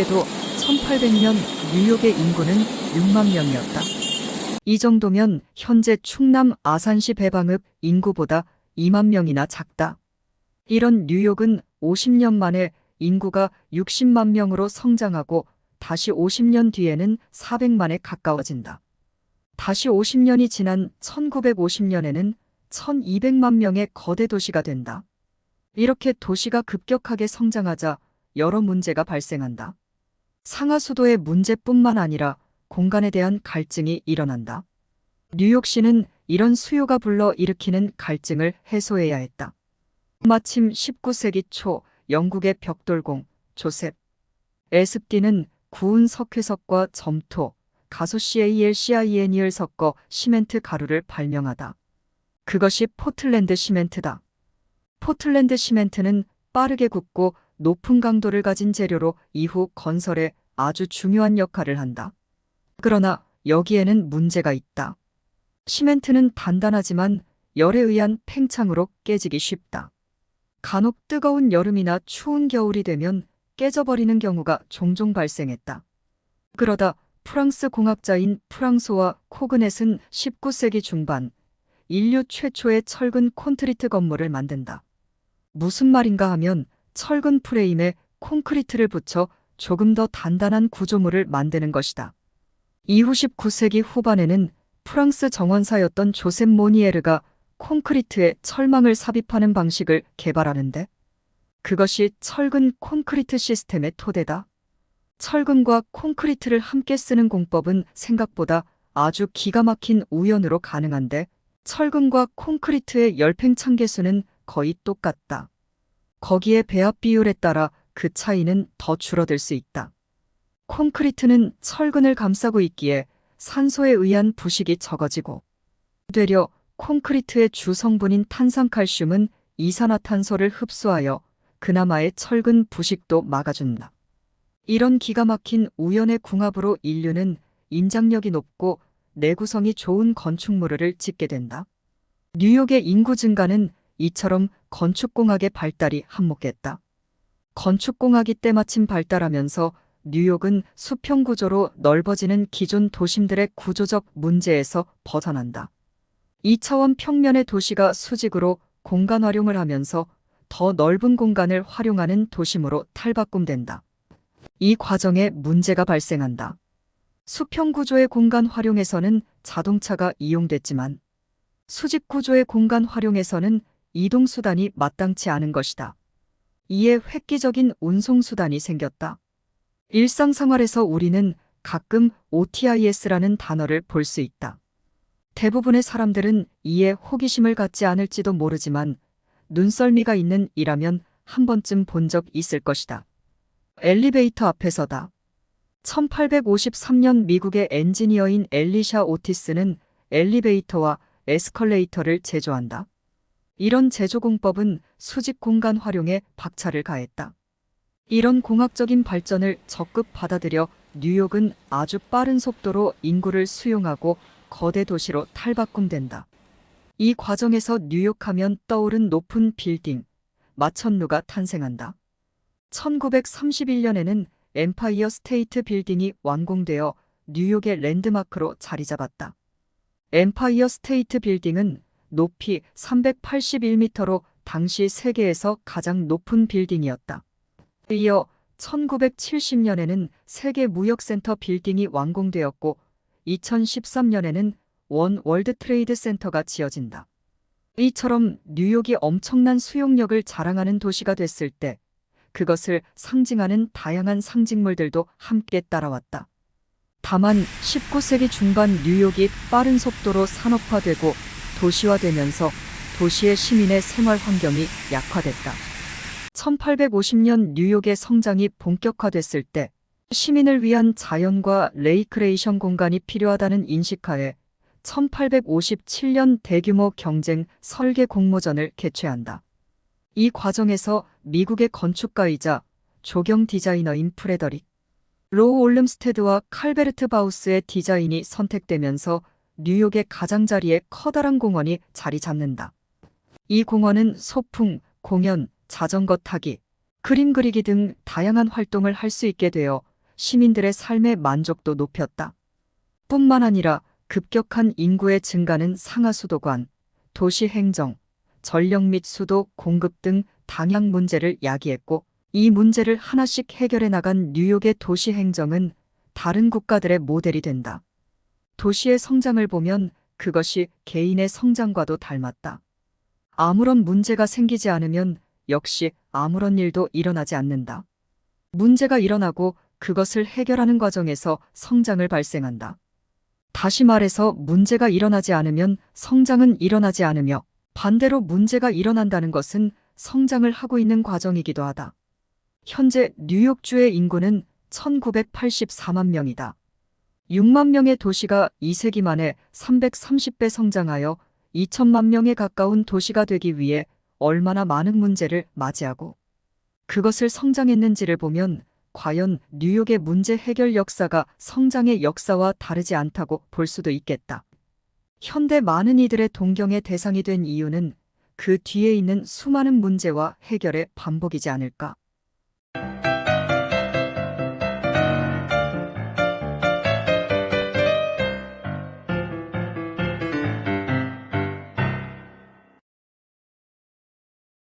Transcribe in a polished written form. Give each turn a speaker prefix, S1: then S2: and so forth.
S1: 놀랍게도 1800년 뉴욕의 인구는 6만 명이었다. 이 정도면 현재 충남 아산시 배방읍 인구보다 2만 명이나 작다. 이런 뉴욕은 50년 만에 인구가 60만 명으로 성장하고 다시 50년 뒤에는 400만에 가까워진다. 다시 50년이 지난 1950년에는 1200만 명의 거대 도시가 된다. 이렇게 도시가 급격하게 성장하자 여러 문제가 발생한다. 상하수도의 문제뿐만 아니라 공간에 대한 갈증이 일어난다. 뉴욕시는 이런 수요가 불러 일으키는 갈증을 해소해야 했다. 마침 19세기 초 영국의 벽돌공 조셉 에스피는 구운 석회석과 점토, 가소CalCin을 섞어 시멘트 가루를 발명하다. 그것이 포틀랜드 시멘트다. 포틀랜드 시멘트는 빠르게 굳고 높은 강도를 가진 재료로 이후 건설에 아주 중요한 역할을 한다. 그러나 여기에는 문제가 있다. 시멘트는 단단하지만 열에 의한 팽창으로 깨지기 쉽다. 간혹 뜨거운 여름이나 추운 겨울이 되면 깨져버리는 경우가 종종 발생했다. 그러다 프랑스 공학자인 프랑소와 코그넷은 19세기 중반 인류 최초의 철근 콘크리트 건물을 만든다. 무슨 말인가 하면 철근 프레임에 콘크리트를 붙여 조금 더 단단한 구조물을 만드는 것이다. 이후 19세기 후반에는 프랑스 정원사였던 조셉 모니에르가 콘크리트에 철망을 삽입하는 방식을 개발하는데 그것이 철근 콘크리트 시스템의 토대다. 철근과 콘크리트를 함께 쓰는 공법은 생각보다 아주 기가 막힌 우연으로 가능한데 철근과 콘크리트의 열팽창 계수는 거의 똑같다. 거기에 배합 비율에 따라 그 차이는 더 줄어들 수 있다. 콘크리트는 철근을 감싸고 있기에 산소에 의한 부식이 적어지고 되려 콘크리트의 주 성분인 탄산칼슘은 이산화탄소를 흡수하여 그나마의 철근 부식도 막아준다. 이런 기가 막힌 우연의 궁합으로 인류는 인장력이 높고 내구성이 좋은 건축물을 짓게 된다. 뉴욕의 인구 증가는 이처럼 건축공학의 발달이 한몫했다. 건축공학이 때마침 발달하면서 뉴욕은 수평 구조로 넓어지는 기존 도심들의 구조적 문제에서 벗어난다. 2차원 평면의 도시가 수직으로 공간 활용을 하면서 더 넓은 공간을 활용하는 도심으로 탈바꿈된다. 이 과정에 문제가 발생한다. 수평 구조의 공간 활용에서는 자동차가 이용됐지만 수직 구조의 공간 활용에서는 이동수단이 마땅치 않은 것이다. 이에 획기적인 운송수단이 생겼다. 일상생활에서 우리는 가끔 OTIS라는 단어를 볼 수 있다. 대부분의 사람들은 이에 호기심을 갖지 않을지도 모르지만 눈썰미가 있는 이라면 한 번쯤 본 적 있을 것이다. 엘리베이터 앞에서다. 1853년 미국의 엔지니어인 엘리샤 오티스는 엘리베이터와 에스컬레이터를 제조한다. 이런 제조 공법은 수직 공간 활용에 박차를 가했다. 이런 공학적인 발전을 적극 받아들여 뉴욕은 아주 빠른 속도로 인구를 수용하고 거대 도시로 탈바꿈된다. 이 과정에서 뉴욕하면 떠오른 높은 빌딩, 마천루가 탄생한다. 1931년에는 엠파이어 스테이트 빌딩이 완공되어 뉴욕의 랜드마크로 자리 잡았다. 엠파이어 스테이트 빌딩은 높이 381m로 당시 세계에서 가장 높은 빌딩이었다. 이어 1970년에는 세계무역센터 빌딩이 완공되었고 2013년에는 원 월드 트레이드 센터가 지어진다. 이처럼 뉴욕이 엄청난 수용력을 자랑하는 도시가 됐을 때 그것을 상징하는 다양한 상징물들도 함께 따라왔다. 다만 19세기 중반 뉴욕이 빠른 속도로 산업화되고 도시화되면서 도시의 시민의 생활 환경이 약화됐다. 1850년 뉴욕의 성장이 본격화됐을 때 시민을 위한 자연과 레이크레이션 공간이 필요하다는 인식하에 1857년 대규모 경쟁 설계 공모전을 개최한다. 이 과정에서 미국의 건축가이자 조경 디자이너인 프레더릭 로우 올름스테드와 칼베르트 바우스의 디자인이 선택되면서 뉴욕의 가장자리에 커다란 공원이 자리 잡는다. 이 공원은 소풍, 공연, 자전거 타기, 그림 그리기 등 다양한 활동을 할 수 있게 되어 시민들의 삶의 만족도 높였다. 뿐만 아니라 급격한 인구의 증가는 상하수도관, 도시행정, 전력 및 수도 공급 등 다양 문제를 야기했고, 이 문제를 하나씩 해결해 나간 뉴욕의 도시행정은 다른 국가들의 모델이 된다. 도시의 성장을 보면 그것이 개인의 성장과도 닮았다. 아무런 문제가 생기지 않으면 역시 아무런 일도 일어나지 않는다. 문제가 일어나고 그것을 해결하는 과정에서 성장을 발생한다. 다시 말해서 문제가 일어나지 않으면 성장은 일어나지 않으며, 반대로 문제가 일어난다는 것은 성장을 하고 있는 과정이기도 하다. 현재 뉴욕주의 인구는 1984만 명이다. 6만 명의 도시가 2세기 만에 330배 성장하여 2천만 명에 가까운 도시가 되기 위해 얼마나 많은 문제를 맞이하고 그것을 성장했는지를 보면 과연 뉴욕의 문제 해결 역사가 성장의 역사와 다르지 않다고 볼 수도 있겠다. 현대 많은 이들의 동경의 대상이 된 이유는 그 뒤에 있는 수많은 문제와 해결의 반복이지 않을까.